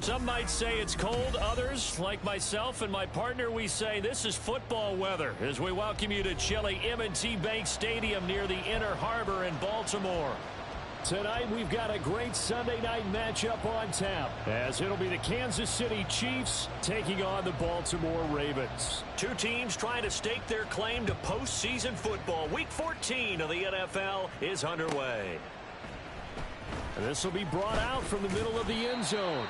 Some might say it's cold. Others, like myself and my partner, we say this is football weather as we welcome you to chilly M&T Bank Stadium near the Inner Harbor in Baltimore. Tonight, we've got a great Sunday night matchup on tap, as it'll be the Kansas City Chiefs taking on the Baltimore Ravens. Two teams trying to stake their claim to postseason football. Week 14 of the NFL is underway. And this will be brought out from the middle of the end zone.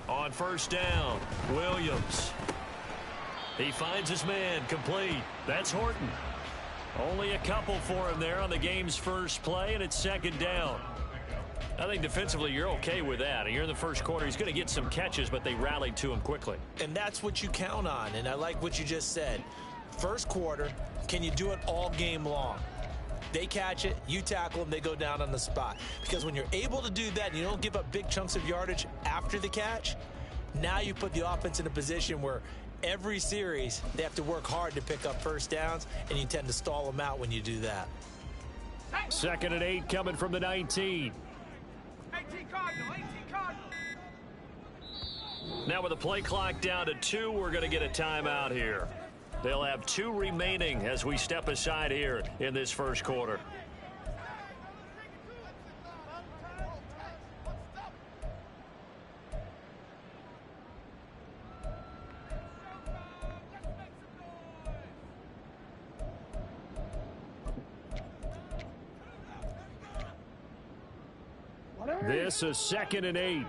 On first down, Williams. He finds his man, complete. That's Horton. Only a couple for him there on the game's first play, and it's second down. I think defensively you're okay with that. You're in the first quarter. He's going to get some catches, but they rallied to him quickly. And that's what you count on, and I like what you just said. First quarter, can you do it all game long? They catch it, you tackle them, they go down on the spot. Because when you're able to do that and you don't give up big chunks of yardage after the catch, now you put the offense in a position where every series they have to work hard to pick up first downs, and you tend to stall them out when you do that. Second and 8 coming from the 19. 18 Cardinal. Now with the play clock down to 2, we're going to get a timeout here. They'll have 2 remaining as we step aside here in this first quarter. This is second and 8.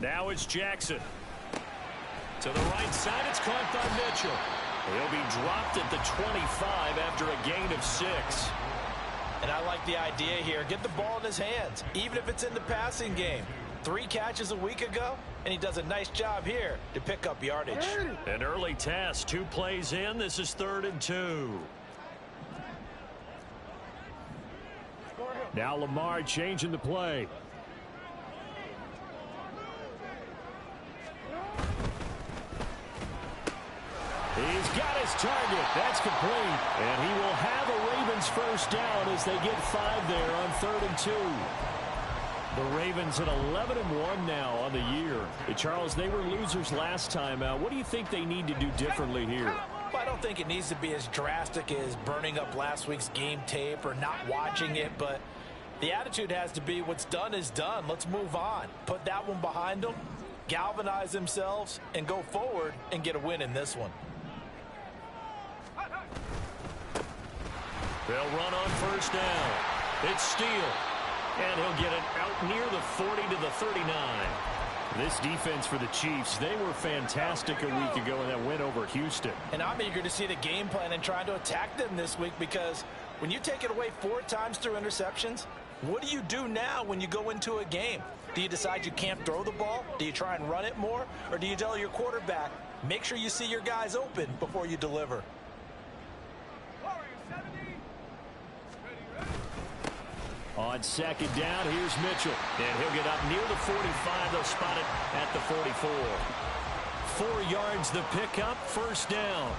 Now it's Jackson. To the right side, it's caught by Mitchell. He'll be dropped at the 25 after a gain of 6. And I like the idea here. Get the ball in his hands, even if it's in the passing game. 3 catches a week ago, and he does a nice job here to pick up yardage. An early test, 2 plays in. This is 3rd and 2. Now Lamar changing the play. He's got his target. That's complete. And he will have a Ravens first down as they get 5 there on 3rd and 2. The Ravens at 11-1 now on the year. Hey, Charles, they were losers last time out. What do you think they need to do differently here? Well, I don't think it needs to be as drastic as burning up last week's game tape or not watching it, but the attitude has to be what's done is done. Let's move on. Put that one behind them, galvanize themselves, and go forward and get a win in this one. They'll run on first down. It's Steele. And he'll get it out near the 40 to the 39. This defense for the Chiefs, they were fantastic a week ago in that win over Houston. And I'm eager to see the game plan and trying to attack them this week, because when you take it away 4 times through interceptions, what do you do now when you go into a game? Do you decide you can't throw the ball? Do you try and run it more? Or do you tell your quarterback, make sure you see your guys open before you deliver? On second down, here's Mitchell. And he'll get up near the 45. They'll spot it at the 44. 4 yards the pickup, first down.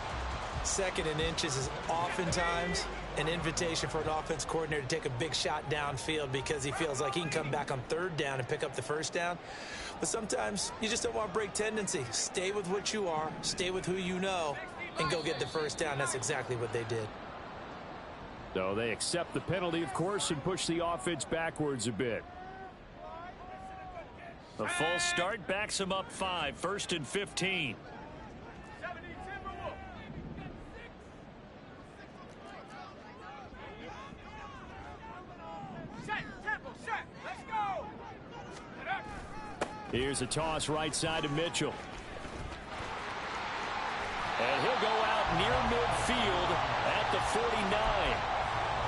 Second and inches is oftentimes an invitation for an offense coordinator to take a big shot downfield because he feels like he can come back on 3rd down and pick up the first down. But sometimes you just don't want to break tendency. Stay with what you are, stay with who you know, and go get the first down. That's exactly what they did. So they accept the penalty, of course, and push the offense backwards a bit. The false start backs them up 5, 1st and 15. Set, tempo, set, let's go! Here's a toss right side to Mitchell. And he'll go out near midfield at the 49.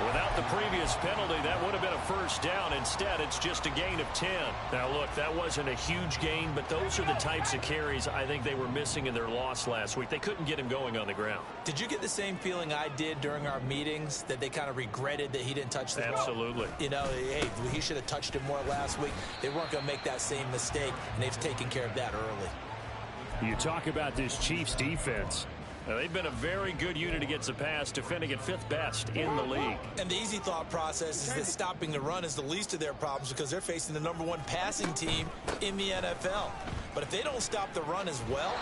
Without the previous penalty, that would have been a first down. Instead, it's just a gain of 10. Now, look, that wasn't a huge gain, but those are the types of carries I think they were missing in their loss last week. They couldn't get him going on the ground. Did you get the same feeling I did during our meetings, that they kind of regretted that he didn't touch the ball? Absolutely. You know, hey, he should have touched it more last week. They weren't going to make that same mistake, and they've taken care of that early. You talk about this Chiefs defense. Now, they've been a very good unit against the pass, defending at 5th best in the league. And the easy thought process is that stopping the run is the least of their problems because they're facing the #1 passing team in the NFL. But if they don't stop the run as well,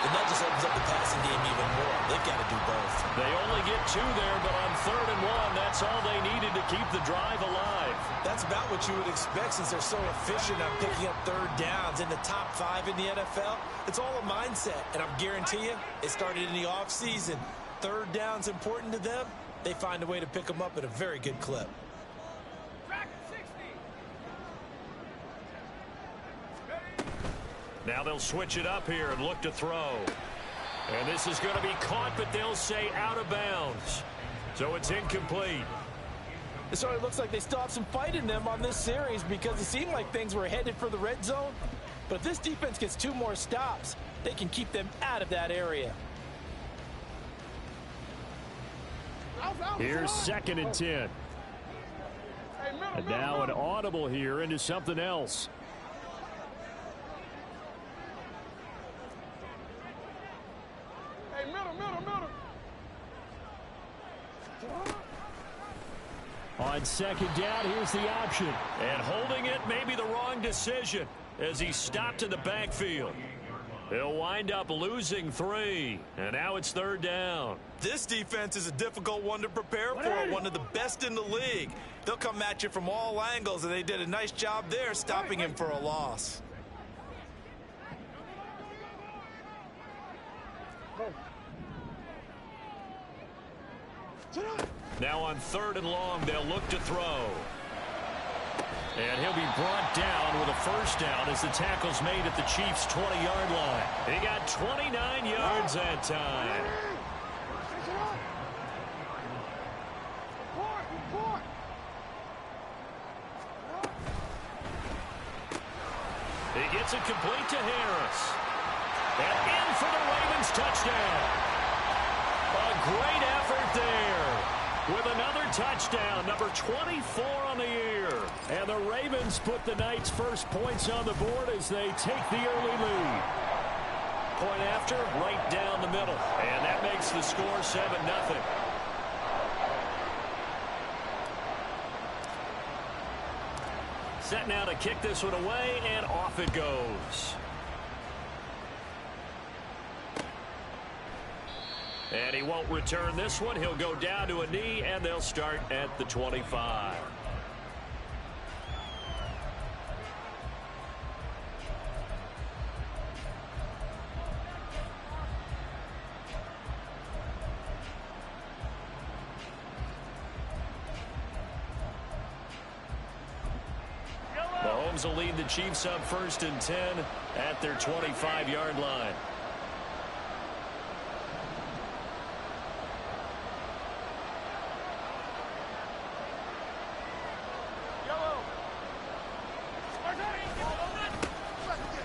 then that just opens up the passing game even more. They've got to do both. They only get 2 there, but on 3rd and 1, that's all they needed to keep the drive alive. That's about what you would expect since they're so efficient on picking up 3rd downs in the top 5 in the NFL. It's all a mindset, and I guarantee you, it started in the offseason. 3rd down's important to them. They find a way to pick them up at a very good clip. Now they'll switch it up here and look to throw. And this is going to be caught, but they'll say out of bounds. So it's incomplete. So it looks like they still have some fight in them on this series because it seemed like things were headed for the red zone. But if this defense gets 2 more stops, they can keep them out of that area. Here's 2nd and 10. And now an audible here into something else. On 2nd down, here's the option. And holding it may be the wrong decision as he stopped in the backfield. He'll wind up losing 3. And now it's 3rd down. This defense is a difficult one to prepare for, one of the best in the league. They'll come at you from all angles, and they did a nice job there stopping him for a loss. Now on 3rd and long, they'll look to throw. And he'll be brought down with a first down as the tackle's made at the Chiefs' 20-yard line. He got 29 yards that time. He gets it complete to Harris. And in for the Ravens touchdown. A great effort there. With another touchdown, number 24 on the year. And the Ravens put the night's first points on the board as they take the early lead. Point after, right down the middle. And that makes the score 7-0. Set now to kick this one away, and off it goes. And he won't return this one. He'll go down to a knee, and they'll start at the 25. Mahomes will lead the Chiefs up 1st and 10 at their 25-yard line.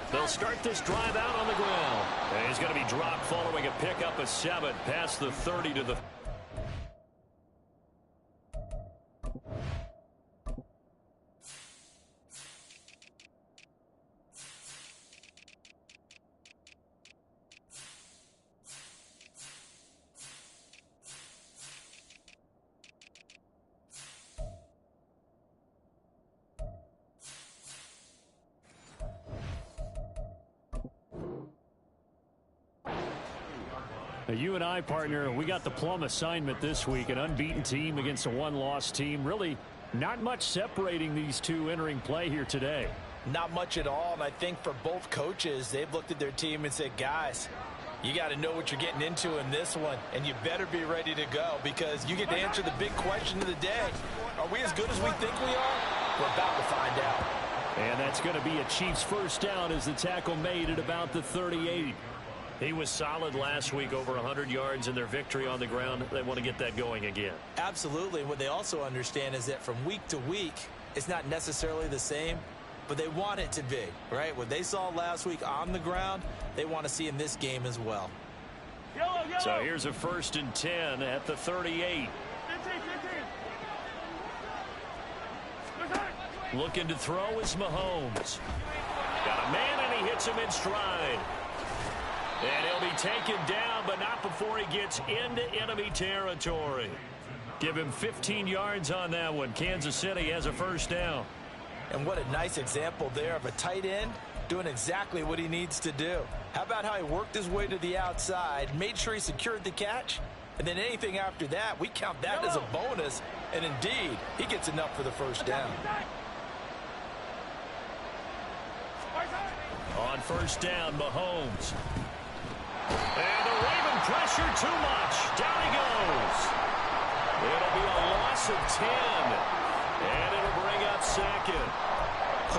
They'll start this drive out on the ground. And he's going to be dropped following a pickup of 7 past the 30 to the... You and I, partner, we got the plum assignment this week. An unbeaten team against a one-loss team. Really not much separating these two entering play here today. Not much at all, and I think for both coaches, they've looked at their team and said, guys, you got to know what you're getting into in this one, and you better be ready to go because you get to answer the big question of the day. Are we as good as we think we are? We're about to find out. And that's going to be a Chiefs first down as the tackle made at about the 38. He was solid last week, over 100 yards in their victory on the ground. They want to get that going again. Absolutely. What they also understand is that from week to week, it's not necessarily the same, but they want it to be, right? What they saw last week on the ground, they want to see in this game as well. So here's a 1st and 10 at the 38. Looking to throw is Mahomes. Got a man, and he hits him in stride. And he'll be taken down, but not before he gets into enemy territory. Give him 15 yards on that one. Kansas City has a first down. And what a nice example there of a tight end doing exactly what he needs to do. How about how he worked his way to the outside, made sure he secured the catch, and then anything after that, we count that as a bonus. And indeed, he gets enough for the first down. On first down, Mahomes. And the Raven pressure too much. Down he goes. It'll be a loss of 10. And it'll bring up 2nd.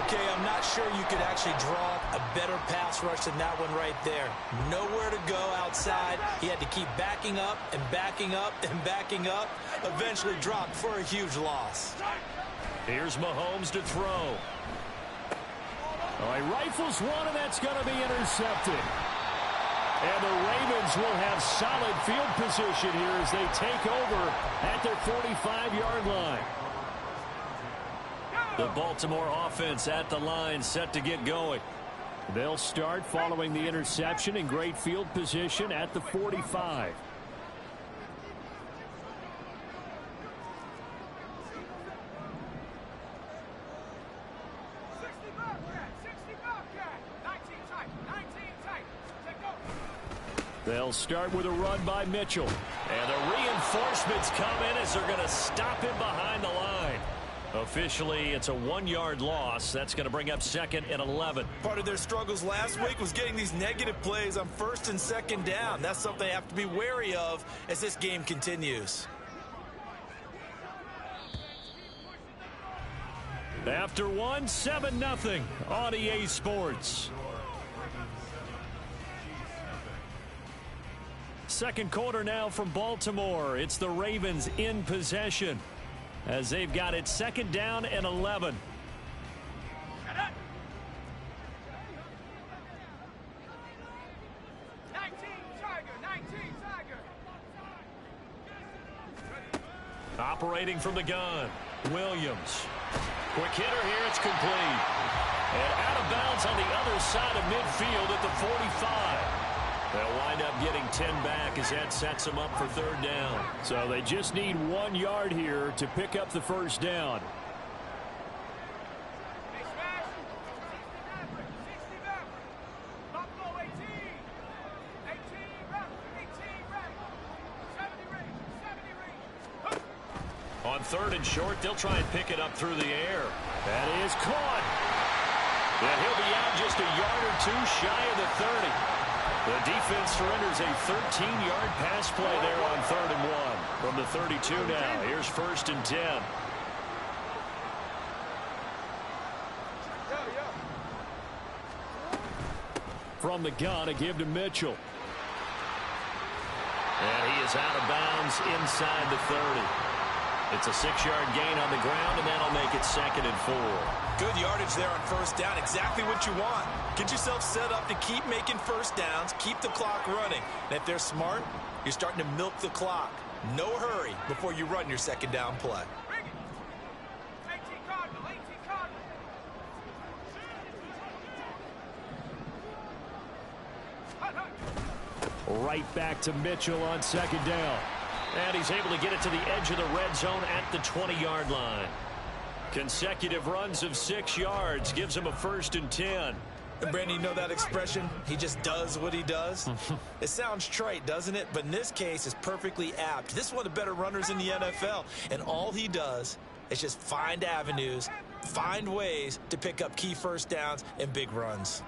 Okay, I'm not sure you could actually draw a better pass rush than that one right there. Nowhere to go outside. He had to keep backing up and backing up and backing up. Eventually dropped for a huge loss. Here's Mahomes to throw. Oh, he rifles one, and that's going to be intercepted. And the Ravens will have solid field position here as they take over at their 45-yard line. The Baltimore offense at the line, set to get going. They'll start following the interception in great field position at the 45. They'll start with a run by Mitchell. And the reinforcements come in as they're going to stop him behind the line. Officially, it's a 1-yard loss. That's going to bring up 2nd and 11. Part of their struggles last week was getting these negative plays on 1st and 2nd down. That's something they have to be wary of as this game continues. After 7-0 on EA Sports. Second quarter now from Baltimore. It's the Ravens in possession as they've got it 2nd down and 11. Operating from the gun, Williams. Quick hitter here, it's complete. And out of bounds on the other side of midfield at the 45. They'll wind up getting 10 back as that sets them up for 3rd down. So they just need 1 yard here to pick up the first down. On 3rd and short, they'll try and pick it up through the air. That is caught. And he'll be out just a yard or 2 shy of the 30. The defense surrenders a 13-yard pass play there on 3rd and 1. From the 32 now, here's 1st and 10. From the gun, a give to Mitchell. And he is out of bounds inside the 30. It's a 6-yard gain on the ground, and that'll make it 2nd and 4. Good yardage there on 1st down. Exactly what you want. Get yourself set up to keep making first downs, keep the clock running. And if they're smart, you're starting to milk the clock. No hurry before you run your 2nd down play. Right back to Mitchell on 2nd down. And he's able to get it to the edge of the red zone at the 20-yard line. Consecutive runs of 6 yards gives him a 1st and 10. And Brandon, you know that expression? He just does what he does. It sounds trite, doesn't it? But in this case, it's perfectly apt. This is one of the better runners in the NFL. And all he does is just find avenues, find ways to pick up key first downs and big runs.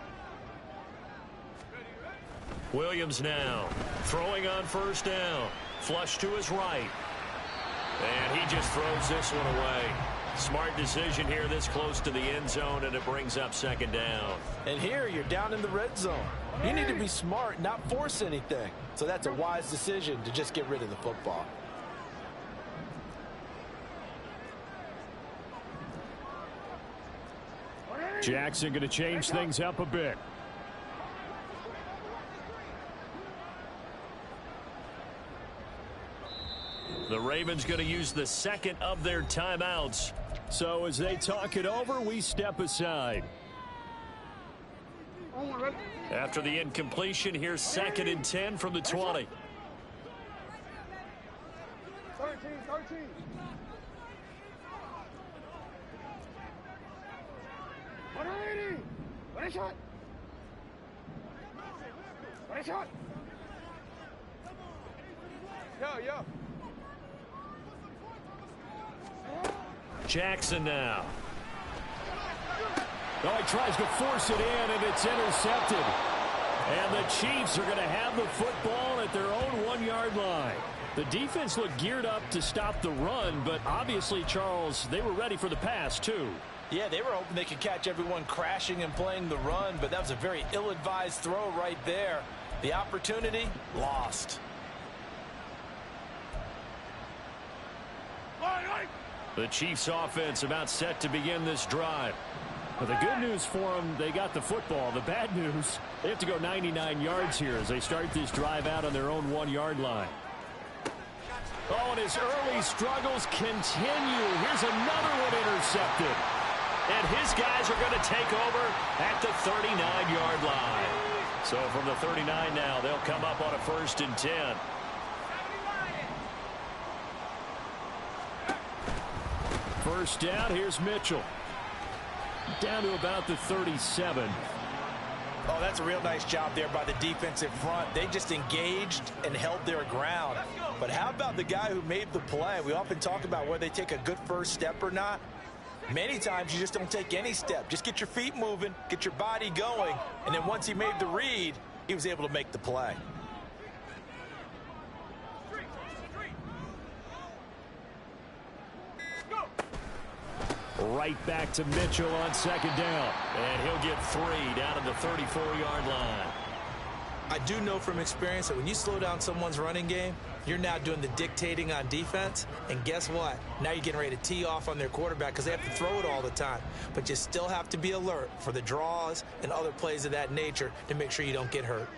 Williams now throwing on 1st down. Flush to his right. And he just throws this one away. Smart decision here this close to the end zone, and it brings up second down. And here you're down in the red zone. You need to be smart, not force anything. So that's a wise decision to just get rid of the football. Jackson going to change things up a bit. The Ravens going to use the second of their timeouts. So as they talk it over, we step aside. After the incompletion, here's 2nd and 10 from the 20. 13. One shot. Yo. Jackson now. Oh, he tries to force it in, and it's intercepted. And the Chiefs are going to have the football at their own 1-yard line. The defense looked geared up to stop the run, but obviously, Charles, they were ready for the pass, too. Yeah, they were hoping they could catch everyone crashing and playing the run, but that was a very ill-advised throw right there. The opportunity, lost. The Chiefs offense about set to begin this drive. But the good news for them, they got the football. The bad news, they have to go 99 yards here as they start this drive out on their own 1-yard line. Oh, and his early struggles continue. Here's another one intercepted. And his guys are going to take over at the 39-yard line. So from the 39 now, they'll come up on a 1st and 10. First down, here's Mitchell. Down to about the 37. Oh, that's a real nice job there by the defensive front. They just engaged and held their ground. But how about the guy who made the play? We often talk about whether they take a good first step or not. Many times you just don't take any step. Just get your feet moving, get your body going, and then once he made the read, he was able to make the play. Right back to Mitchell on 2nd down. And he'll get 3 down at the 34-yard line. I do know from experience that when you slow down someone's running game, you're now doing the dictating on defense. And guess what? Now you're getting ready to tee off on their quarterback because they have to throw it all the time. But you still have to be alert for the draws and other plays of that nature to make sure you don't get hurt.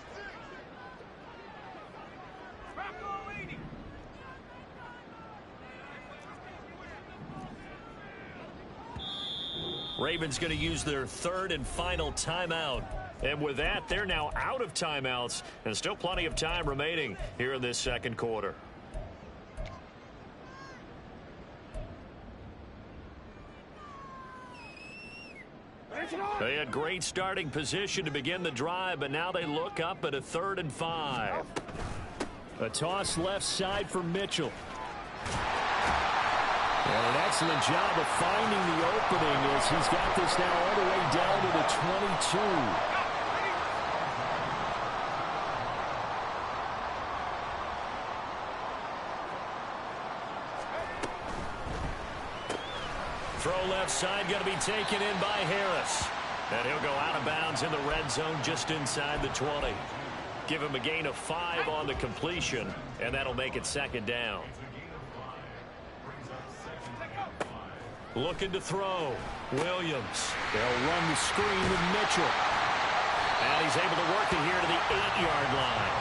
Ravens going to use their 3rd and final timeout. And with that, they're now out of timeouts. And still plenty of time remaining here in this 2nd quarter. They had great starting position to begin the drive, but now they look up at a 3rd and 5. A toss left side for Mitchell. And an excellent job of finding the opening as he's got this now all the way down to the 22. Throw left side going to be taken in by Harris. And he'll go out of bounds in the red zone just inside the 20. Give him a gain of 5 on the completion, and that'll make it 2nd down. Looking to throw. Williams. They'll run the screen with Mitchell. And he's able to work it here to the 8-yard line.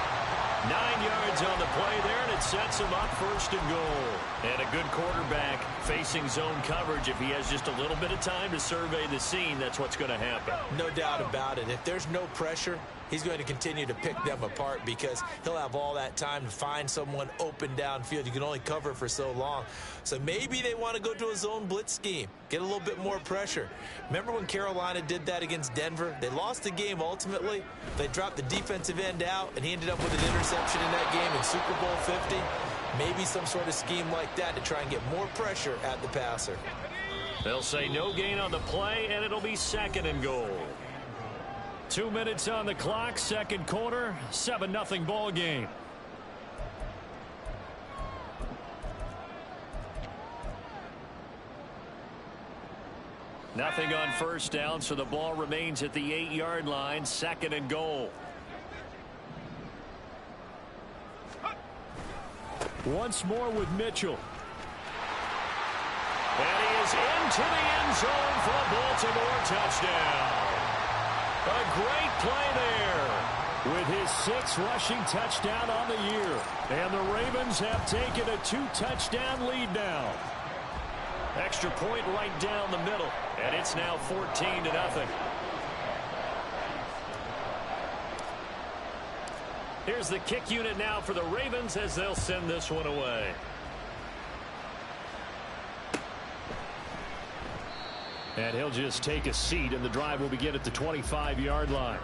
9 yards on the play there, and it sets him up 1st and goal. And a good quarterback facing zone coverage. If he has just a little bit of time to survey the scene, that's what's going to happen. No doubt about it. If there's no pressure, he's going to continue to pick them apart because he'll have all that time to find someone open downfield. You can only cover for so long. So maybe they want to go to a zone blitz scheme, get a little bit more pressure. Remember when Carolina did that against Denver? They lost the game ultimately. They dropped the defensive end out, and he ended up with an interception in that game in Super Bowl 50. Maybe some sort of scheme like that to try and get more pressure at the passer. They'll say no gain on the play, and it'll be 2nd and goal. 2 minutes on the clock, 2nd quarter, 7-0 ball game. Nothing on first down, so the ball remains at the 8-yard line, 2nd and goal. Once more with Mitchell. And he is into the end zone for a Baltimore touchdown. A great play there with his 6th rushing touchdown on the year. And the Ravens have taken a 2-touchdown lead now. Extra point right down the middle, and it's now 14-0. Here's the kick unit now for the Ravens as they'll send this one away. And he'll just take a seat, and the drive will begin at the 25-yard line.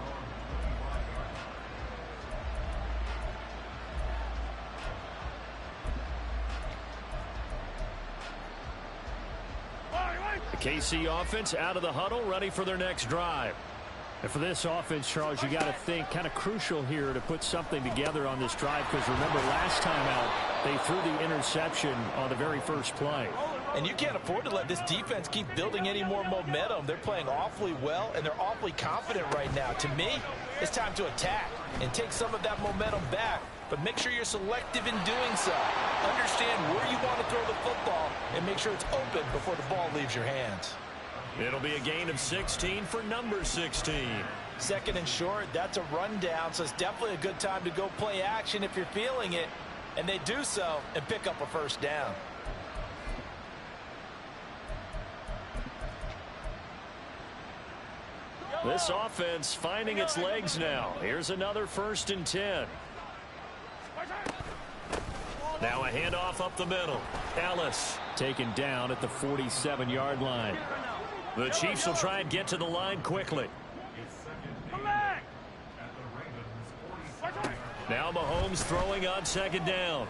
The KC offense out of the huddle, ready for their next drive. And for this offense, Charles, you got to think kind of crucial here to put something together on this drive, because remember last time out they threw the interception on the very first play. And you can't afford to let this defense keep building any more momentum. They're playing awfully well, and they're awfully confident right now. To me, it's time to attack and take some of that momentum back, but make sure you're selective in doing so. Understand where you want to throw the football and make sure it's open before the ball leaves your hands. It'll be a gain of 16 for number 16. 2nd and short, that's a rundown, so it's definitely a good time to go play action if you're feeling it. And they do so and pick up a first down. This offense finding its legs now. Here's another 1st and 10. Now a handoff up the middle. Ellis taken down at the 47-yard line. The Chiefs will try and get to the line quickly. Now Mahomes throwing on 2nd down.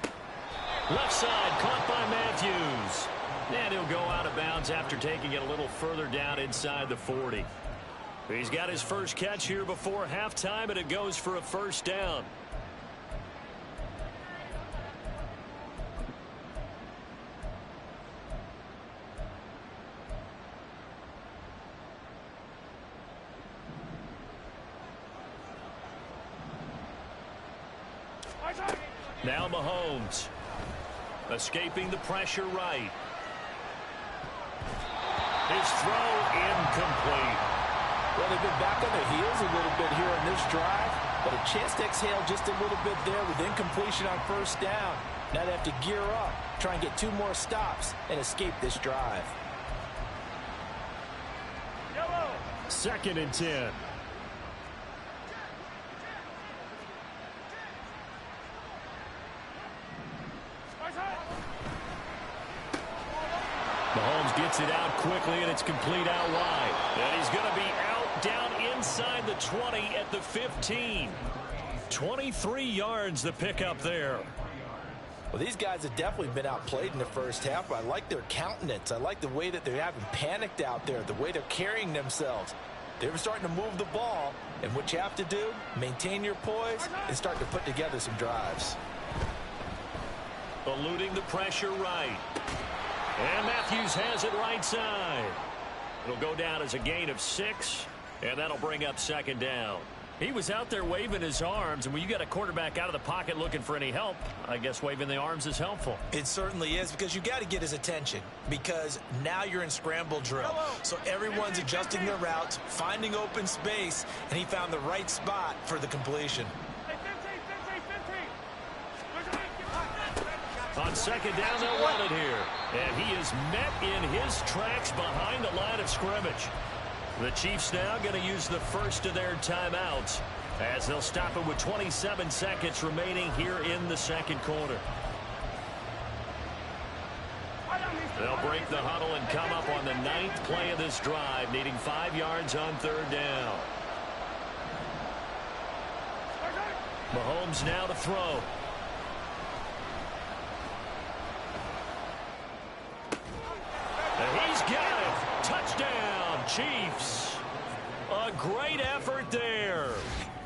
Left side caught by Matthews. And he'll go out of bounds after taking it a little further down inside the 40. He's got his first catch here before halftime, and it goes for a first down. Now Mahomes escaping the pressure right. His throw incomplete. Well, they've been back on their heels a little bit here on this drive, but a chance to exhale just a little bit there with incompletion on first down. Now they have to gear up, try and get 2 more stops, and escape this drive. 2nd and 10. Mahomes gets it out quickly, and it's complete out wide. And he's going to be out down inside the 20 at the 15. 23 yards the pickup there. Well, these guys have definitely been outplayed in the first half, but I like their countenance. I like the way that they're having panicked out there, the way they're carrying themselves. They're starting to move the ball, and what you have to do, maintain your poise and start to put together some drives. Eluding the pressure right. And Matthews has it right side. It'll go down as a gain of 6, and that'll bring up 2nd down. He was out there waving his arms, and when you got a quarterback out of the pocket looking for any help, I guess waving the arms is helpful. It certainly is, because you got to get his attention, because now you're in scramble drill. So everyone's adjusting their routes, finding open space, and he found the right spot for the completion. On 2nd down, they'll run it here. And he is met in his tracks behind the line of scrimmage. The Chiefs now going to use the first of their timeouts as they'll stop it with 27 seconds remaining here in the 2nd quarter. They'll break the huddle and come up on the 9th play of this drive, needing 5 yards on 3rd down. Mahomes now to throw. And he's got it. Touchdown, Chiefs. A great effort there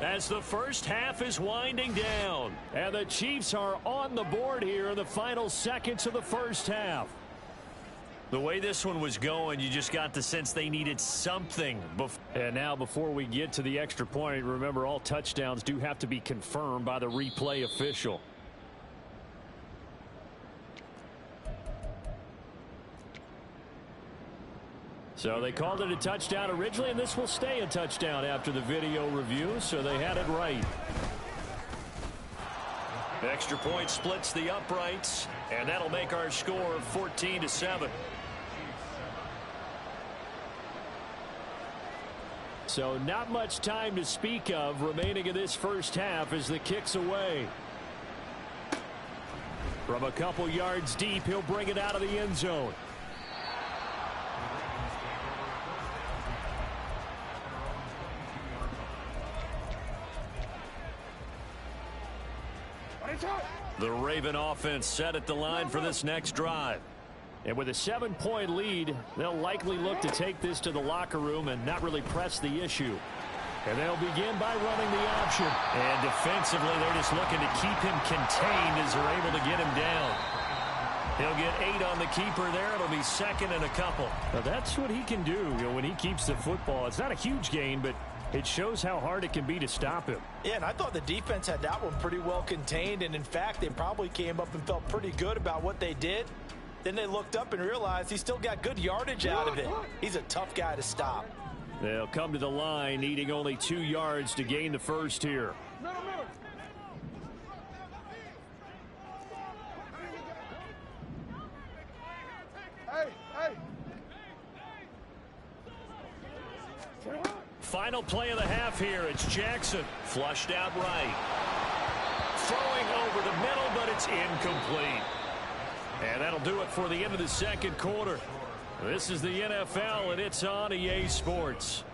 as the first half is winding down. And the Chiefs are on the board here in the final seconds of the first half. The way this one was going, you just got the sense they needed something. And now before we get to the extra point, remember all touchdowns do have to be confirmed by the replay official. So they called it a touchdown originally, and this will stay a touchdown after the video review, so they had it right. Extra point splits the uprights, and that'll make our score 14-7. So not much time to speak of remaining in this first half as the kick's away. From a couple yards deep, he'll bring it out of the end zone. The Raven offense set at the line for this next drive. And with a 7-point lead, they'll likely look to take this to the locker room and not really press the issue. And they'll begin by running the option. And defensively, they're just looking to keep him contained as they're able to get him down. He'll get 8 on the keeper there. It'll be second and a couple. Now, that's what he can do, when he keeps the football. It's not a huge gain, but it shows how hard it can be to stop him. Yeah, and I thought the defense had that one pretty well contained. And, in fact, they probably came up and felt pretty good about what they did. Then they looked up and realized he still got good yardage out of it. He's a tough guy to stop. They'll come to the line, needing only 2 yards to gain the first here. Final play of the half here. It's Jackson. Flushed out right. Throwing over the middle, but it's incomplete. And that'll do it for the end of the second quarter. This is the NFL, and it's on EA Sports.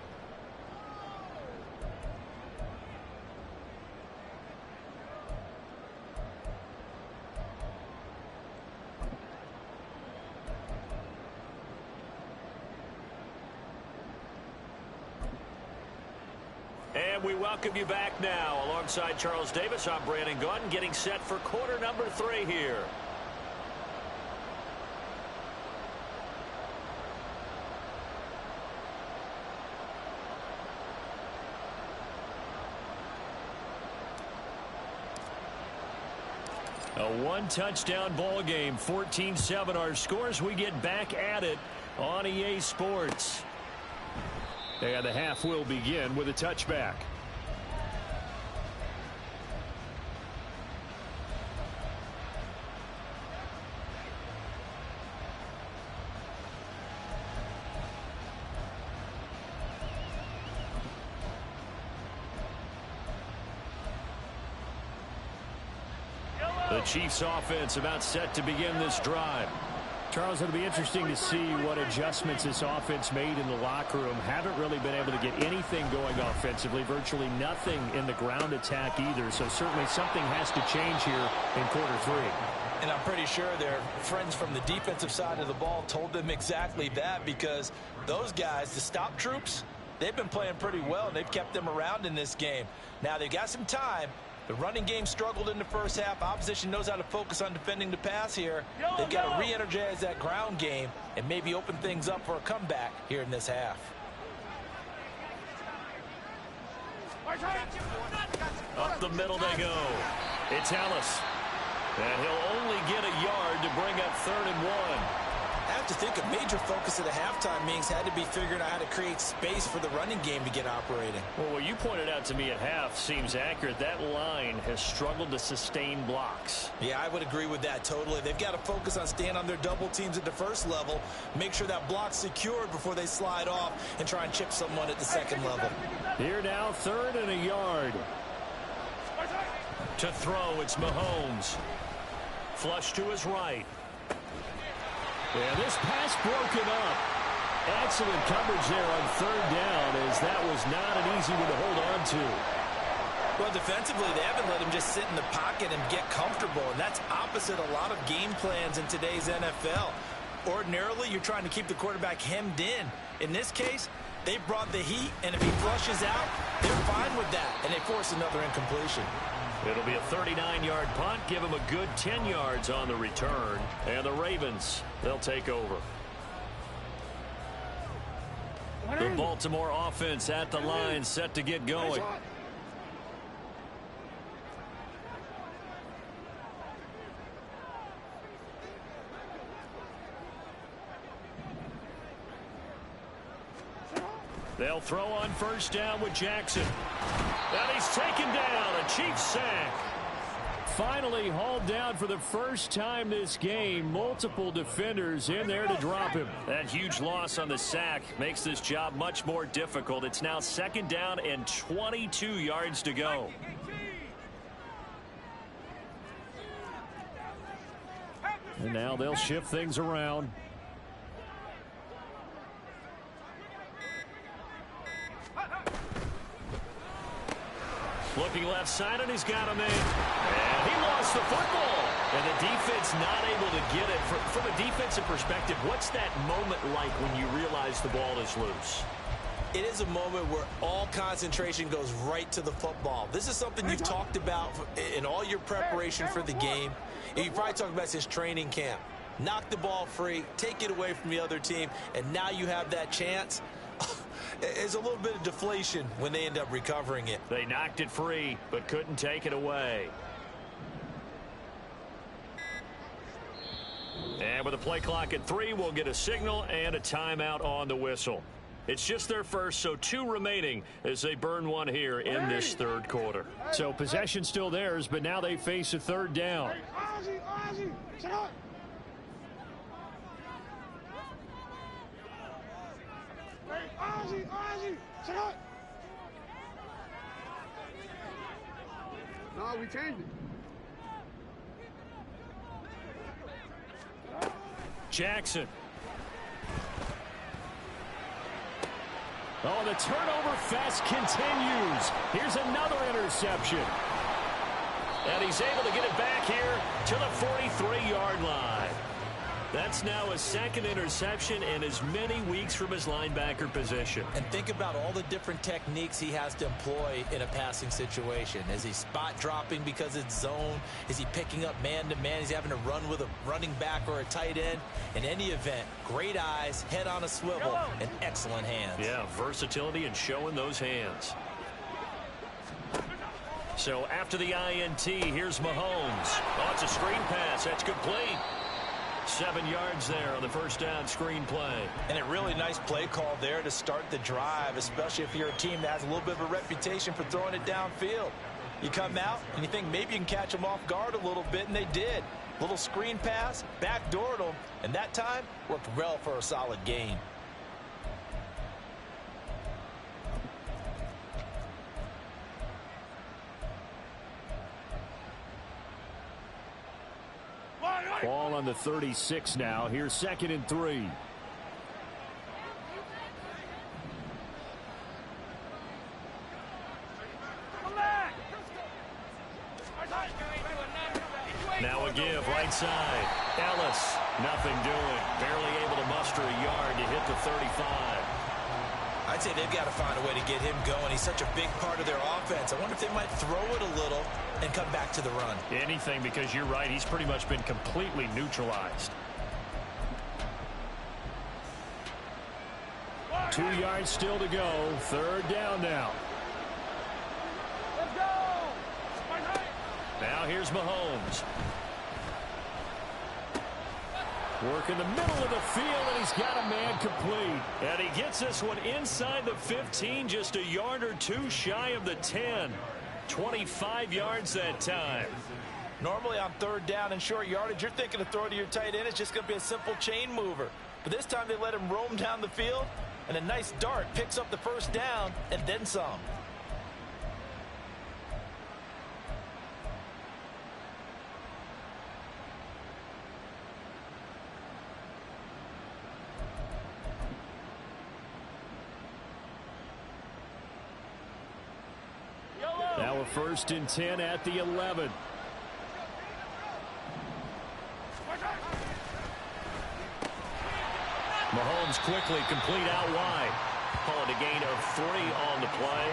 And we welcome you back now. Alongside Charles Davis, I'm Brandon Gaudin, getting set for quarter number 3 here. A one-touchdown ball game, 14-7 our scores. We get back at it on EA Sports. And the half will begin with a touchback. The Chiefs offense about set to begin this drive. Charles, it'll be interesting to see what adjustments this offense made in the locker room. Haven't really been able to get anything going offensively. Virtually nothing in the ground attack either. So certainly something has to change here in quarter 3. And I'm pretty sure their friends from the defensive side of the ball told them exactly that, because those guys, the stop troops, they've been playing pretty well, and they've kept them around in this game. Now, they've got some time. The running game struggled in the first half. Opposition knows how to focus on defending the pass here. They've got to re-energize that ground game and maybe open things up for a comeback here in this half. Up the middle they go. It's Ellis. And he'll only get a yard to bring up 3rd and 1. I have to think a major focus of the halftime meetings had to be figuring out how to create space for the running game to get operating. Well, what you pointed out to me at half seems accurate. That line has struggled to sustain blocks. Yeah, I would agree with that totally. They've got to focus on staying on their double teams at the first level, make sure that block's secured before they slide off and try and chip someone at the second level. Here now, 3rd and a yard. To throw, it's Mahomes. Flush to his right. And this pass broken up. Excellent coverage there on 3rd down, as that was not an easy one to hold on to. Well, defensively, they haven't let him just sit in the pocket and get comfortable, and that's opposite a lot of game plans in today's NFL. Ordinarily, you're trying to keep the quarterback hemmed in. In this case, they brought the heat, and if he flushes out, they're fine with that, and they force another incompletion. It'll be a 39-yard punt. Give him a good 10 yards on the return. And the Ravens, they'll take over. The Baltimore offense at the line, set to get going. They'll throw on first down with Jackson. And he's taken down, a Chiefs sack. Finally hauled down for the first time this game. Multiple defenders in there to drop him. That huge loss on the sack makes this job much more difficult. It's now second down and 22 yards to go. And now they'll shift things around. Looking left side, and he's got him in. And he lost the football. And the defense not able to get it. From a defensive perspective, what's that moment like when you realize the ball is loose? It is a moment where all concentration goes right to the football. This is something you've talked about in all your preparation for the game. And you probably talked about since training camp. Knock the ball free, take it away from the other team, and now you have that chance. There's a little bit of deflation when they end up recovering it. They knocked it free, but couldn't take it away. And with the play clock at 3, we'll get a signal and a timeout on the whistle. It's just their first, so 2 remaining as they burn one here in this third quarter. So possession still theirs, but now they face a third down. No, we changed it. Jackson. Oh, the turnover fest continues. Here's another interception. And he's able to get it back here to the 43-yard line. That's now a second interception in as many weeks from his linebacker position. And think about all the different techniques he has to employ in a passing situation. Is he spot dropping because it's zone? Is he picking up man-to-man? He's having to run with a running back or a tight end. In any event, great eyes, head on a swivel, and excellent hands. Yeah, versatility and showing those hands. So after the INT, here's Mahomes. Oh, it's a screen pass. That's complete. 7 yards there on the first down screen play. And a really nice play call there to start the drive, especially if you're a team that has a little bit of a reputation for throwing it downfield. You come out and you think maybe you can catch them off guard a little bit, and they did. Little screen pass, backdoored them, and that time worked well for a solid gain. Ball on the 36 now. Here's 2nd and 3. Now a give right side. Ellis, nothing doing. Barely able to muster a yard to hit the 35. I'd say they've got to find a way to get him going. He's such a big part of their offense. I wonder if they might throw it a little and come back to the run. Anything, because you're right. He's pretty much been completely neutralized. 2 yards still to go. Third down now. Let's go! Now here's Mahomes. Work in the middle of the field, and he's got a man complete. And he gets this one inside the 15, just a yard or 2 shy of the 10. 25 yards that time. Normally on third down and short yardage, you're thinking to throw to your tight end. It's just going to be a simple chain mover. But this time they let him roam down the field, and a nice dart picks up the first down and then some. Now a 1st and 10 at the 11. Mahomes quickly complete out wide. Call it a gain of 3 on the play,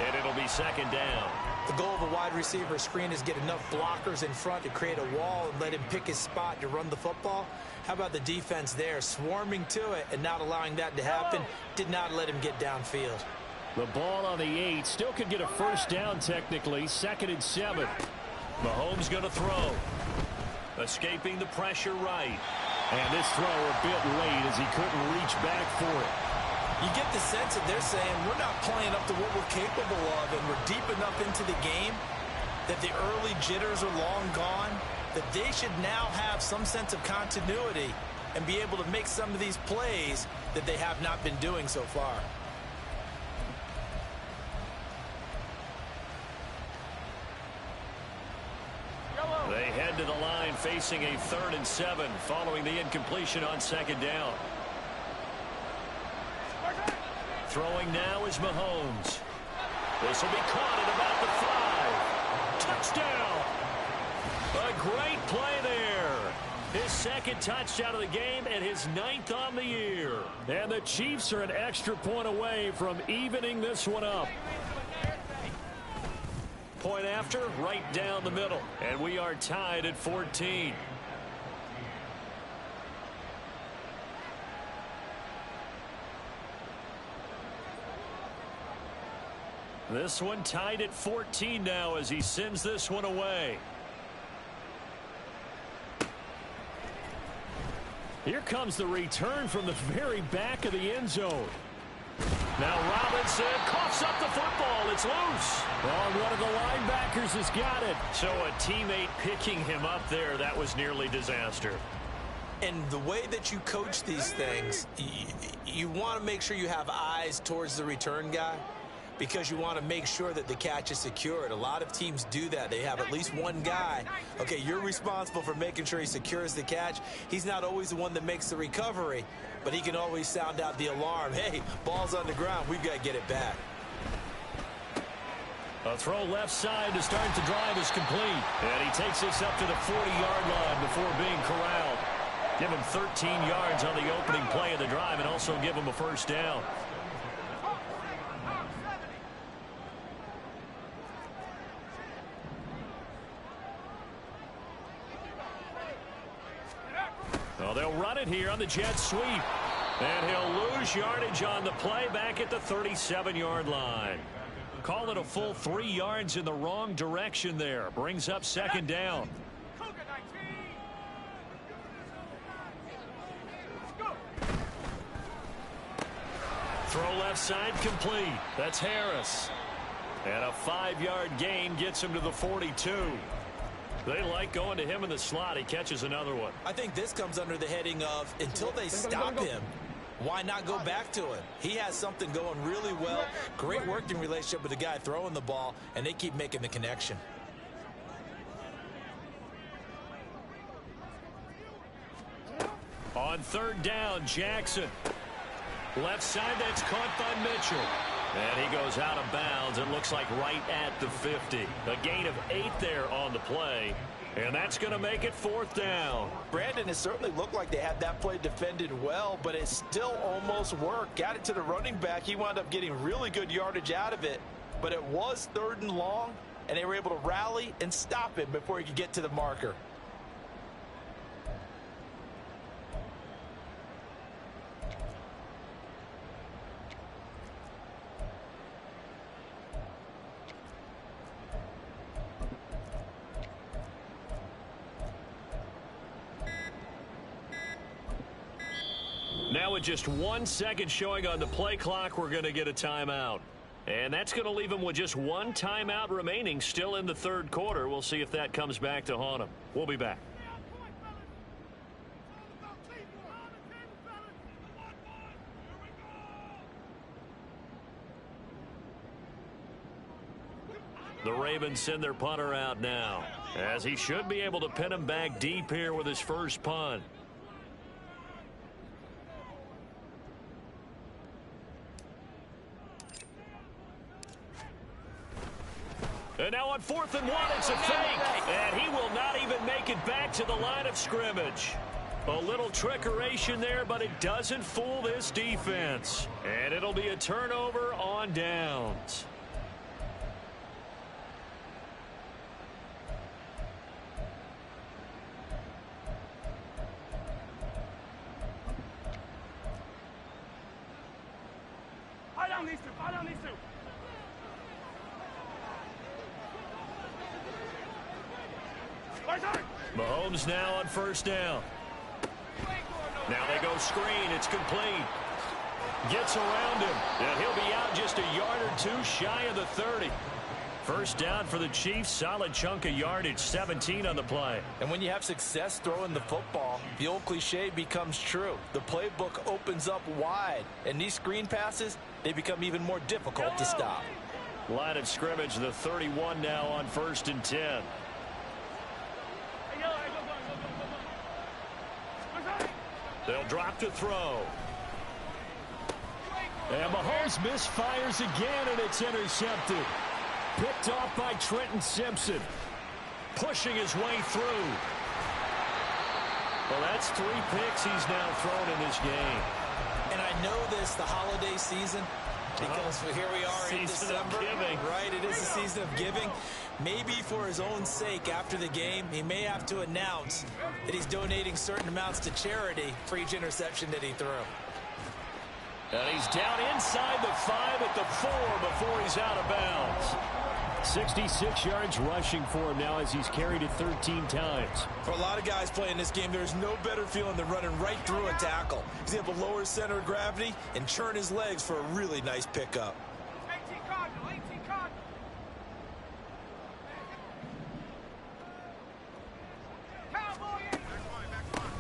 and it'll be second down. The goal of a wide receiver screen is get enough blockers in front to create a wall and let him pick his spot to run the football. How about the defense there, swarming to it and not allowing that to happen? Did not let him get downfield. The ball on the 8 still could get a first down technically. 2nd and 7. Mahomes going to throw. Escaping the pressure right. And this throw a bit late as he couldn't reach back for it. You get the sense that they're saying we're not playing up to what we're capable of, and we're deep enough into the game that the early jitters are long gone, that they should now have some sense of continuity and be able to make some of these plays that they have not been doing so far. They head to the line facing a 3rd and 7 following the incompletion on 2nd down. Throwing now is Mahomes. This will be caught at about the 5. Touchdown! A great play there. His 2nd touchdown of the game and his 9th on the year. And the Chiefs are an extra point away from evening this one up. Point after, right down the middle. And we are tied at 14. This one tied at 14 now as he sends this one away. Here comes the return from the very back of the end zone. Now Robinson coughs up the football. It's loose. Well, one of the linebackers has got it. So a teammate picking him up there, that was nearly disaster. And the way that you coach these things, you want to make sure you have eyes towards the return guy, because you want to make sure that the catch is secured. A lot of teams do that. They have at least one guy. Okay, you're responsible for making sure he secures the catch. He's not always the one that makes the recovery, but he can always sound out the alarm. Hey, ball's on the ground. We've got to get it back. A throw left side to start the drive is complete. And he takes this up to the 40-yard line before being corralled. Give him 13 yards on the opening play of the drive and also give him a first down. Well, they'll run it here on the jet sweep. And he'll lose yardage on the play back at the 37-yard line. Call it a full 3 yards in the wrong direction there. Brings up 2nd down. Throw left side complete. That's Harris. And a 5-yard gain gets him to the 42. They like going to him in the slot. He catches another one. I think this comes under the heading of until they stop him, why not go back to it? He has something going really well. Great working relationship with the guy throwing the ball, and they keep making the connection. On 3rd down, Jackson. Left side, that's caught by Mitchell. And he goes out of bounds. It looks like right at the 50. A gain of 8 there on the play. And that's going to make it 4th down. Brandon, it certainly looked like they had that play defended well, but it still almost worked. Got it to the running back. He wound up getting really good yardage out of it. But it was 3rd and long, and they were able to rally and stop him before he could get to the marker. Now with just 1 second showing on the play clock, we're going to get a timeout. And that's going to leave him with just 1 timeout remaining still in the 3rd quarter. We'll see if that comes back to haunt him. We'll be back. The Ravens send their punter out now, as he should be able to pin him back deep here with his first punt. And now on 4th and 1, it's a fake. And he will not even make it back to the line of scrimmage. A little trickeration there, but it doesn't fool this defense. And it'll be a turnover on downs. Fire on these two. Mahomes now on first down. Now they go screen. It's complete. Gets around him. And he'll be out just a yard or two shy of the 30. First down for the Chiefs. Solid chunk of yardage. 17 on the play. And when you have success throwing the football, the old cliche becomes true. The playbook opens up wide. And these screen passes, they become even more difficult to stop. Line of scrimmage, the 31 now on 1st and 10. They'll drop to throw. And Mahomes misfires again, and it's intercepted. Picked off by Trenton Simpson. Pushing his way through. Well, that's 3 picks he's now thrown in this game. And I know this, the holiday season, because here we are in December. Right, it is the season of giving. Maybe for his own sake, after the game, he may have to announce that he's donating certain amounts to charity for each interception that he threw. And he's down inside the 5 at the 4 before he's out of bounds. 66 yards rushing for him now as he's carried it 13 times. For a lot of guys playing this game, there's no better feeling than running right through a tackle. He's able to lower his center of gravity and churn his legs for a really nice pickup. 18 Cardinal, 18 Cardinal.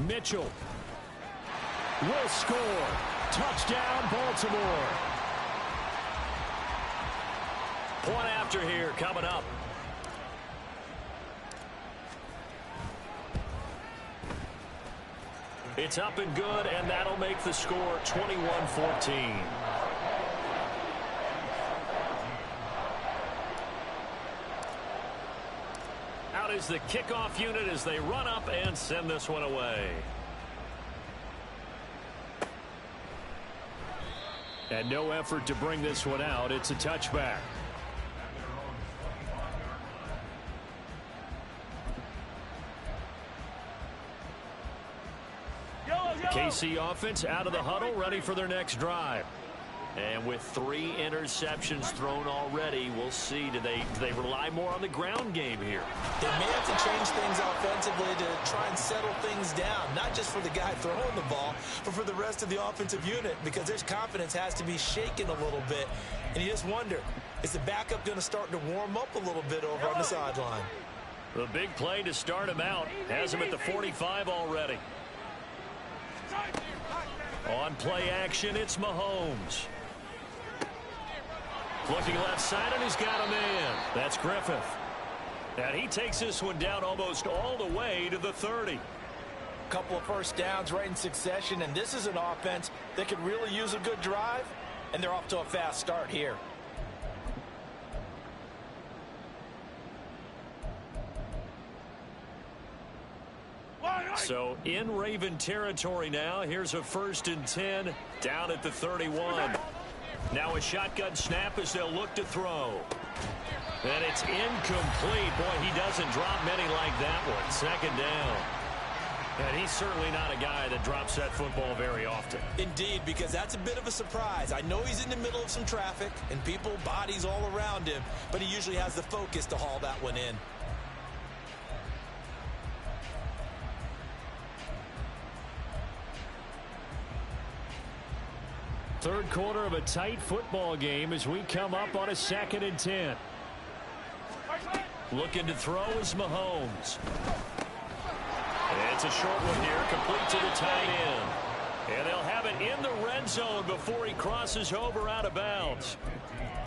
Mitchell will score. Touchdown, Baltimore. Point after here coming up. It's up and good, and that'll make the score 21-14. Out is the kickoff unit as they run up and send this one away. And no effort to bring this one out. It's a touchback. KC offense out of the huddle, ready for their next drive. And with 3 interceptions thrown already, we'll see. Do they rely more on the ground game here? They may have to change things offensively to try and settle things down, not just for the guy throwing the ball, but for the rest of the offensive unit, because their confidence has to be shaken a little bit. And you just wonder, is the backup going to start to warm up a little bit over on the sideline? The big play to start him out has him at the 45 already. On play action, it's Mahomes. Looking left side, and he's got a man. That's Griffith. And he takes this one down almost all the way to the 30. Couple of first downs right in succession, and this is an offense that could really use a good drive, and they're off to a fast start here. So in Raven territory now. Here's a 1st and 10 down at the 31. Now a shotgun snap as they'll look to throw. And it's incomplete. Boy, he doesn't drop many like that one. 2nd down. And he's certainly not a guy that drops that football very often. Indeed, because that's a bit of a surprise. I know he's in the middle of some traffic and people, bodies all around him, but he usually has the focus to haul that one in. Third quarter of a tight football game as we come up on a 2nd and 10. Looking to throw is Mahomes. It's a short one here, complete to the tight end. And they'll have it in the red zone before he crosses over out of bounds.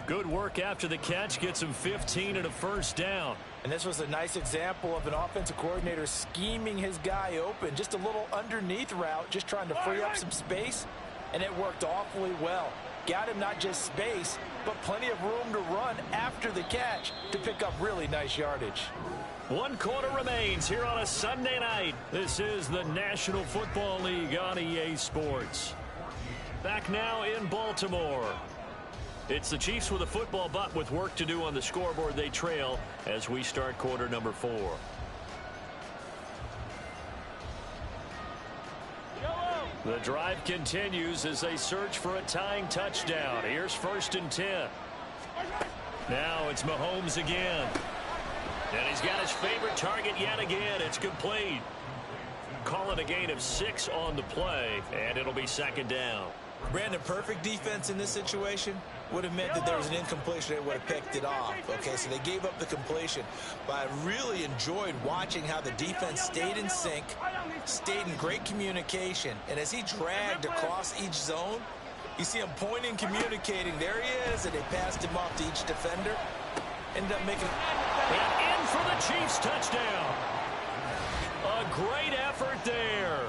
Good work after the catch, gets him 15 and a 1st down. And this was a nice example of an offensive coordinator scheming his guy open. Just a little underneath route, just trying to free up some space. And it worked awfully well. Got him not just space, but plenty of room to run after the catch to pick up really nice yardage. 1 quarter remains here on a Sunday night. This is the National Football League on EA Sports. Back now in Baltimore. It's the Chiefs with a football, but with work to do on the scoreboard. They trail as we start quarter number 4. The drive continues as they search for a tying touchdown. Here's 1st and 10. Now it's Mahomes again. And he's got his favorite target yet again. It's complete. Call it a gain of 6 on the play, and it'll be 2nd down. Brandon, perfect defense in this situation would have meant that there was an incompletion. They would have picked it off. Okay, so they gave up the completion. But I really enjoyed watching how the defense stayed in sync, stayed in great communication. And as he dragged across each zone, you see him pointing, communicating. There he is, and they passed him off to each defender. Ended up making and in for the Chiefs touchdown. A great effort there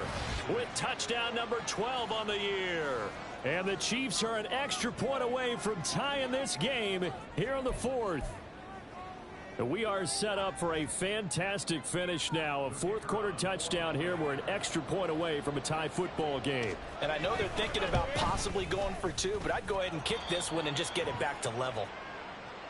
with touchdown number 12 on the year. And the Chiefs are an extra point away from tying this game here in the 4th. We are set up for a fantastic finish now. A 4th quarter touchdown here. We're an extra point away from a tie football game. And I know they're thinking about possibly going for 2, but I'd go ahead and kick this one and just get it back to level.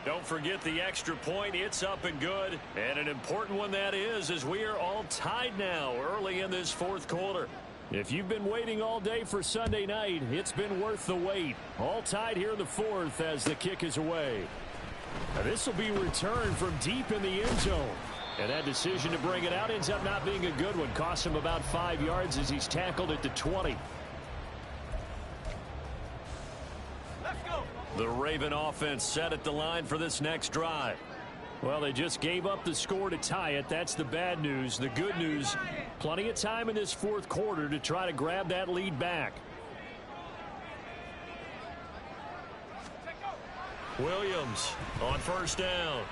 Don't forget the extra point. It's up and good. And an important one that is, as we are all tied now early in this 4th quarter. If you've been waiting all day for Sunday night, it's been worth the wait. All tied here in the 4th as the kick is away. Now this will be returned from deep in the end zone. And that decision to bring it out ends up not being a good one. Costs him about 5 yards as he's tackled at the 20. The Raven offense set at the line for this next drive. Well, they just gave up the score to tie it. That's the bad news. The good news, plenty of time in this 4th quarter to try to grab that lead back. Williams on 1st down.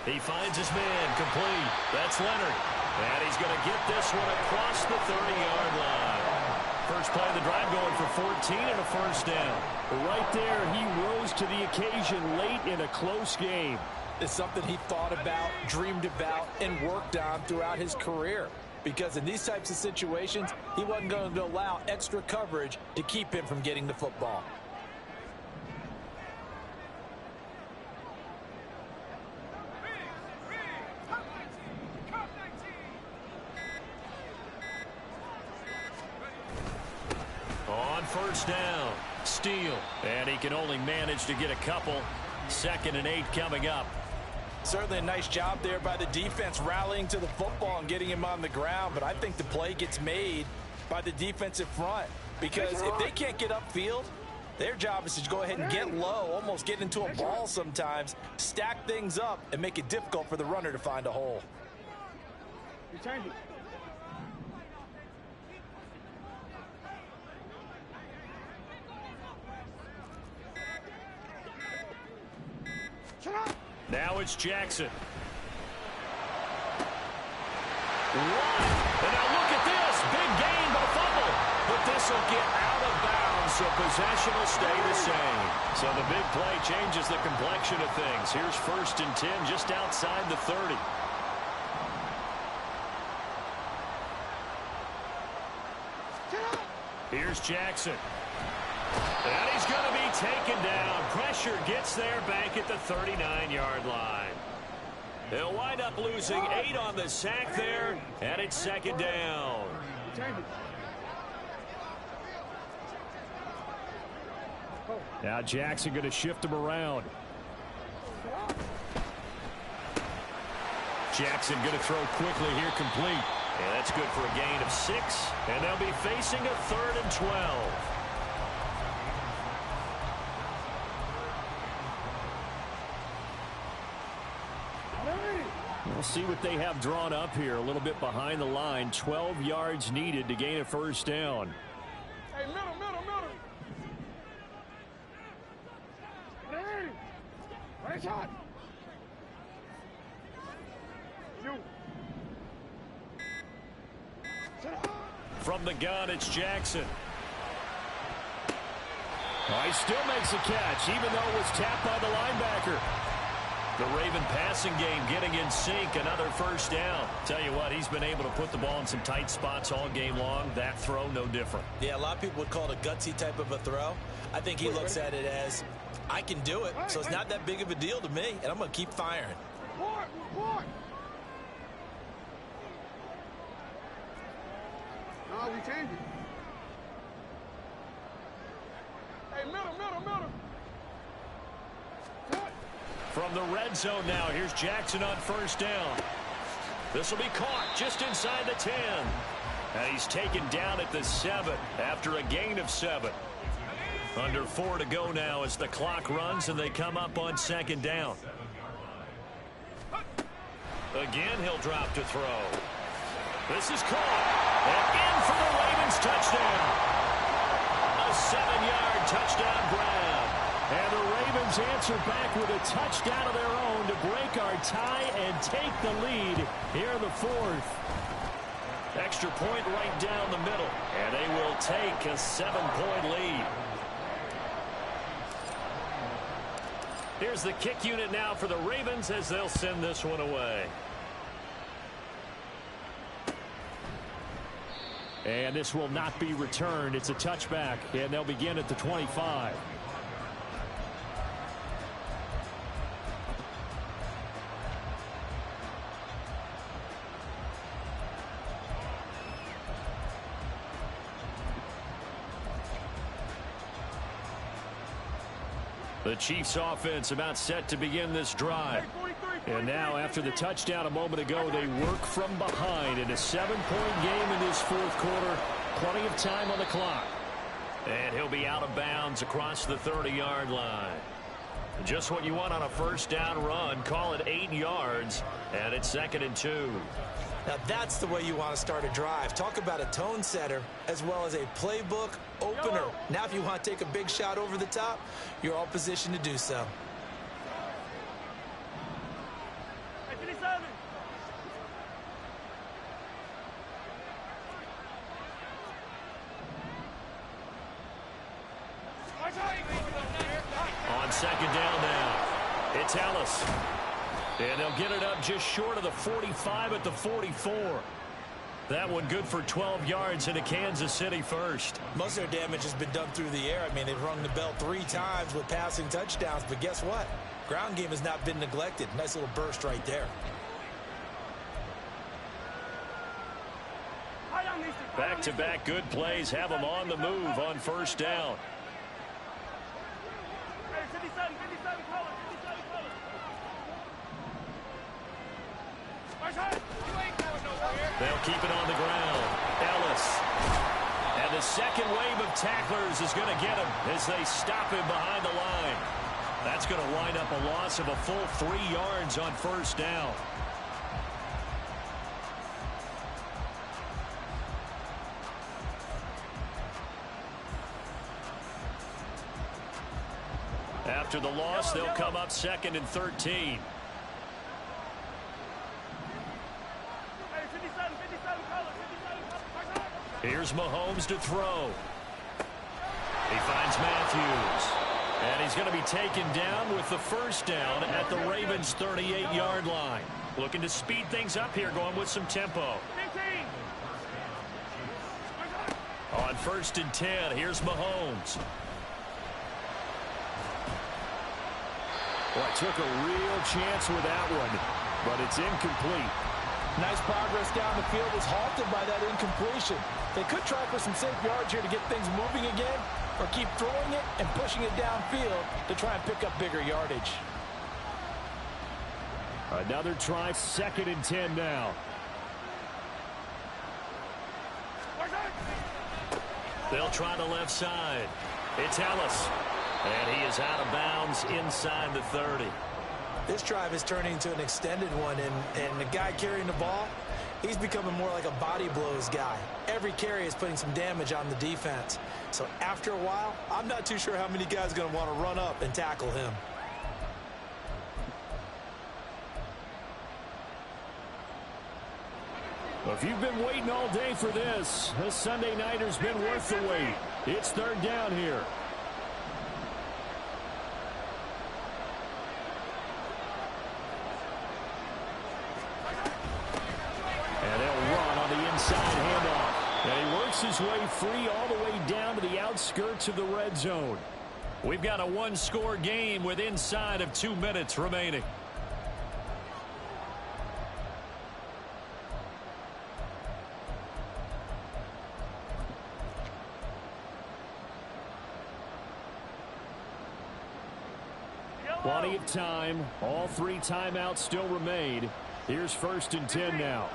He finds his man complete. That's Leonard. And he's going to get this one across the 30-yard line. First play of the drive going for 14 and a 1st down. Right there, he rose to the occasion late in a close game. It's something he thought about, dreamed about, and worked on throughout his career. Because in these types of situations, he wasn't going to allow extra coverage to keep him from getting the football. On 1st down, Steele. And he can only manage to get a couple. 2nd and 8 coming up. Certainly a nice job there by the defense rallying to the football and getting him on the ground. But I think the play gets made by the defensive front. Because if they can't get upfield, their job is to go ahead and get low, almost get into a ball sometimes, stack things up, and make it difficult for the runner to find a hole. Now it's Jackson. And now look at this. Big gain, but a fumble. But this will get out of bounds, so possession will stay the same. So the big play changes the complexion of things. Here's 1st and 10 just outside the 30. Here's Jackson. And he's going to be taken down. Pressure gets there back at the 39-yard line. They'll wind up losing 8 on the sack there, and it's 2nd down. Now Jackson going to shift him around. Jackson going to throw quickly here, complete. And that's good for a gain of 6, and they'll be facing a 3rd and 12. We'll see what they have drawn up here. A little bit behind the line. 12 yards needed to gain a 1st down. Hey, middle. Hey, right shot. From the gun, it's Jackson. Oh, he still makes a catch, even though it was tapped by the linebacker. The Raven passing game getting in sync, another first down. Tell you what, he's been able to put the ball in some tight spots all game long. That throw, no different. Yeah, a lot of people would call it a gutsy type of a throw. I think he looks at it as, I can do it, so it's not that big of a deal to me, and I'm going to keep firing. Report. No, we changed it. Hey, middle. From the red zone now, here's Jackson on first down. This will be caught just inside the 10. And he's taken down at the 7 after a gain of 7. Under 4 to go now as the clock runs and they come up on second down. Again, he'll drop to throw. This is caught. And in for the Ravens touchdown. A 7-yard touchdown grab. And the Ravens answer back with a touchdown of their own to break our tie and take the lead here in the 4th. Extra point right down the middle. And they will take a 7-point lead. Here's the kick unit now for the Ravens as they'll send this one away. And this will not be returned. It's a touchback, and they'll begin at the 25. The Chiefs offense about set to begin this drive. And now after the touchdown a moment ago, they work from behind in a 7-point game in this 4th quarter. Plenty of time on the clock. And he'll be out of bounds across the 30-yard line. Just what you want on a first down run. Call it 8 yards. And it's 2nd and 2. Now that's the way you want to start a drive. Talk about a tone setter as well as a playbook opener. Now if you want to take a big shot over the top, you're all positioned to do so. On second down now, it's Ellis. And they'll get it up just short of the 45 at the 44. That one good for 12 yards into Kansas City first. Most of their damage has been done through the air. I mean, they've rung the bell 3 times with passing touchdowns. But guess what? Ground game has not been neglected. Nice little burst right there. Back-to-back good plays have them on the move on first down. They'll keep it on the ground. Ellis. And the second wave of tacklers is going to get him as they stop him behind the line. That's going to wind up a loss of a full 3 yards on first down. After the loss, they'll come up 2nd and 13. Here's Mahomes to throw. He finds Matthews. And he's going to be taken down with the first down at the Ravens' 38-yard line. Looking to speed things up here, going with some tempo. On 1st and 10, here's Mahomes. Boy, took a real chance with that one, but it's incomplete. Nice progress down the field was halted by that incompletion. They could try for some safe yards here to get things moving again, or keep throwing it and pushing it downfield to try and pick up bigger yardage. Another try, 2nd and 10 now. They'll try the left side. It's Ellis. And he is out of bounds inside the 30. This drive is turning into an extended one, and the guy carrying the ball, he's becoming more like a body blows guy. Every carry is putting some damage on the defense. So after a while, I'm not too sure how many guys are going to want to run up and tackle him. Well, if you've been waiting all day for this Sunday nighter's been worth the wait. It's 3rd down here. his way free all the way down to the outskirts of the red zone. We've got a one-score game with inside of 2 minutes remaining. Plenty of time. All 3 timeouts still remain. Here's 1st and 10 now.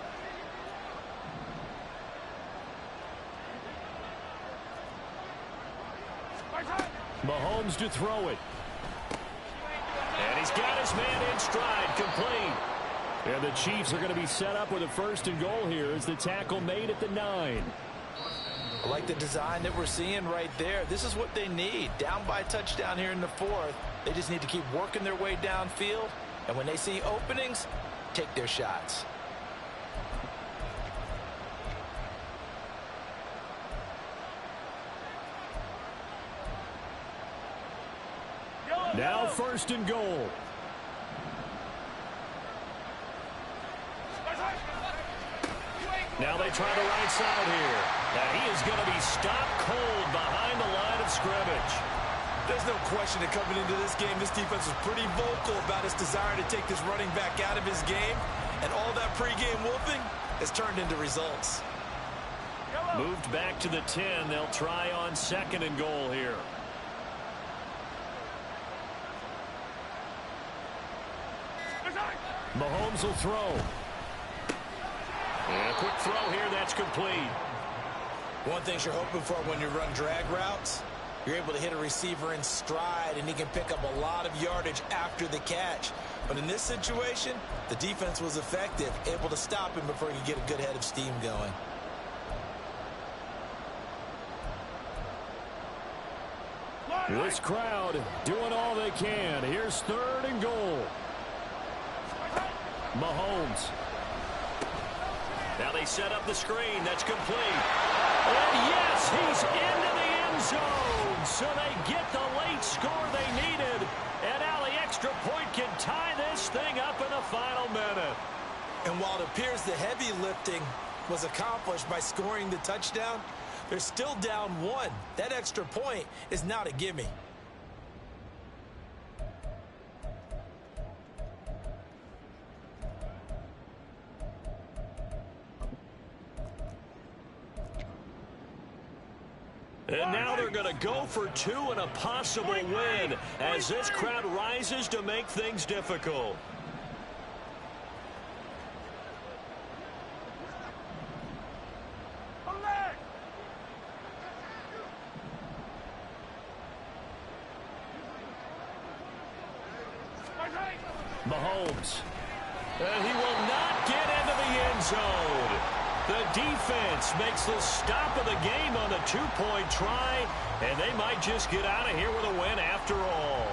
Mahomes to throw it. And he's got his man in stride, complete. And the Chiefs are going to be set up with a 1st and goal here as the tackle made at the 9. I like the design that we're seeing right there. This is what they need. Down by a touchdown here in the 4th. They just need to keep working their way downfield. And when they see openings, take their shots. Now 1st and goal. Now they try the right side here. And he is going to be stopped cold behind the line of scrimmage. There's no question that coming into this game, this defense was pretty vocal about its desire to take this running back out of his game. And all that pregame wolfing has turned into results. Moved back to the 10. They'll try on 2nd and goal here. Mahomes will throw. And a quick throw here, that's complete. One thing you're hoping for when you run drag routes, you're able to hit a receiver in stride, and he can pick up a lot of yardage after the catch. But in this situation, the defense was effective, able to stop him before he could get a good head of steam going. This crowd doing all they can. Here's 3rd and goal. Mahomes. Now they set up the screen. That's complete. And yes, he's into the end zone. So they get the late score they needed. And now the extra point can tie this thing up in the final minute. And while it appears the heavy lifting was accomplished by scoring the touchdown, they're still down 1. That extra point is not a gimme. And now they're going to go for 2 and a possible win as this crowd rises to make things difficult. Mahomes. And he will not get into the end zone. The defense makes the stop of the game on the 2-point try, and they might just get out of here with a win after all.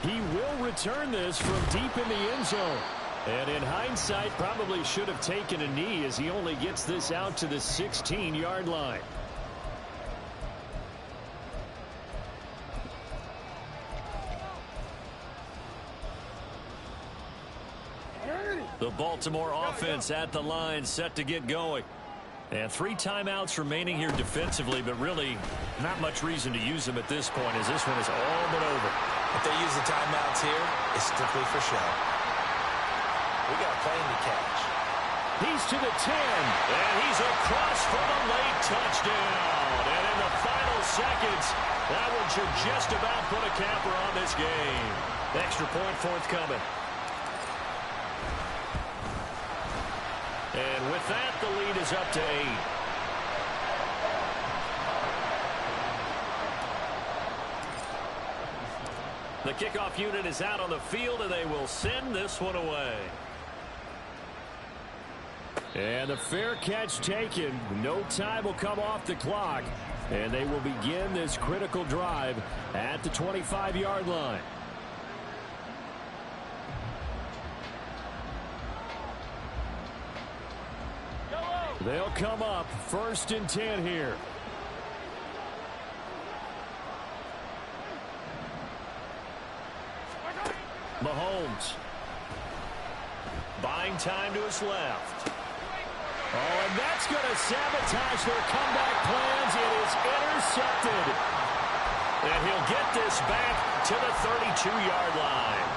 He will return this from deep in the end zone. And in hindsight, probably should have taken a knee as he only gets this out to the 16-yard line. The Baltimore offense at the line, set to get going. And 3 timeouts remaining here defensively, but really not much reason to use them at this point as this one is all but over. If they use the timeouts here, it's strictly for show. We got a plane to catch. He's to the 10, and he's across for the late touchdown. And in the final seconds, that one should just about put a capper on this game. Extra point forthcoming. And with that, the lead is up to 8. The kickoff unit is out on the field, and they will send this one away. And the fair catch taken. No time will come off the clock, and they will begin this critical drive at the 25-yard line. They'll come up 1st and 10 here. Mahomes. Buying time to his left. Oh, and that's going to sabotage their comeback plans. It is intercepted. And he'll get this back to the 32-yard line.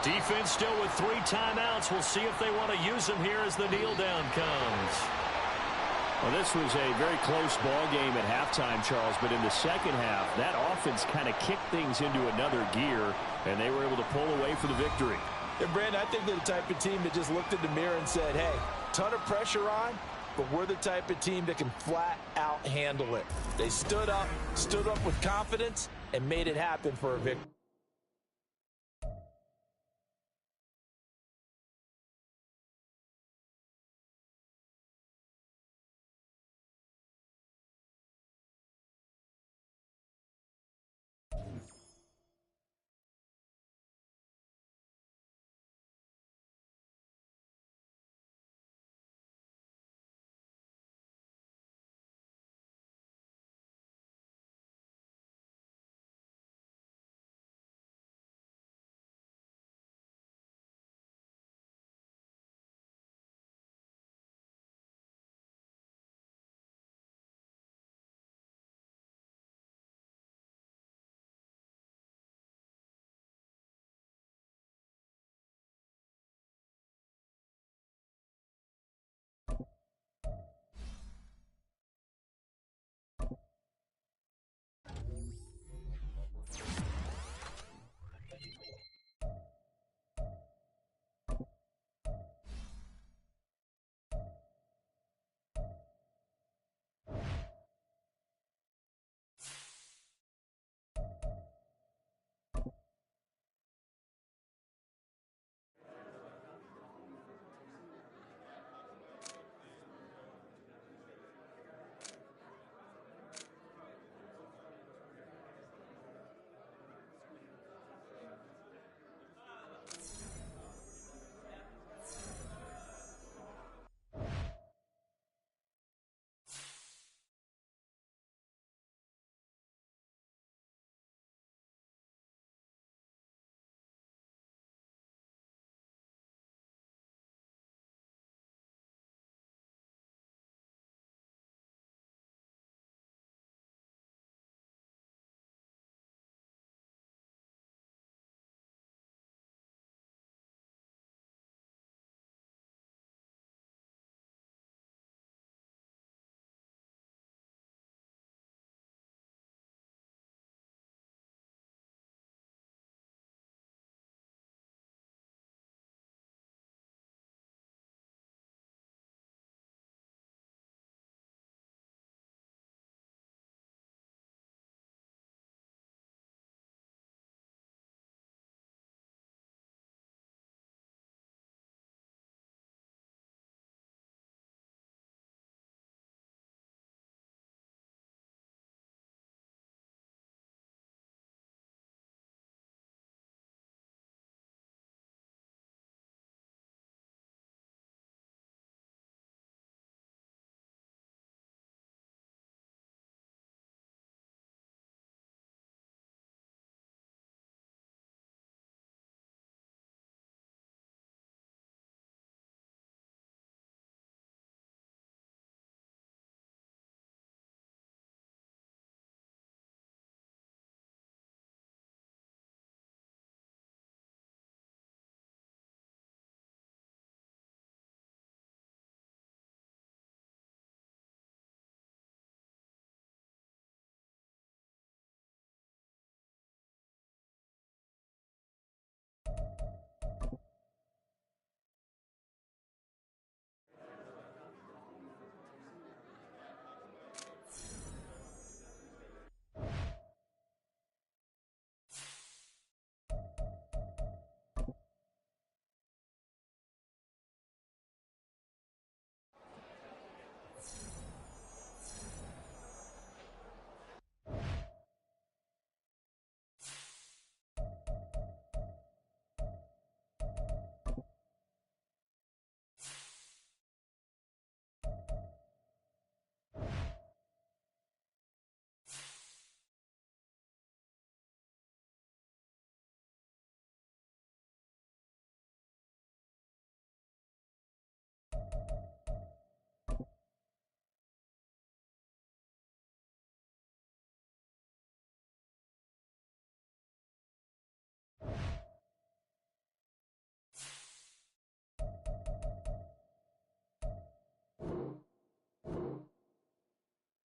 Defense still with 3 timeouts. We'll see if they want to use them here as the kneel down comes. Well, this was a very close ball game at halftime, Charles, but in the second half, that offense kind of kicked things into another gear, and they were able to pull away for the victory. And, Brandon, I think they're the type of team that just looked in the mirror and said, hey, ton of pressure on, but we're the type of team that can flat out handle it. They stood up with confidence, and made it happen for a victory.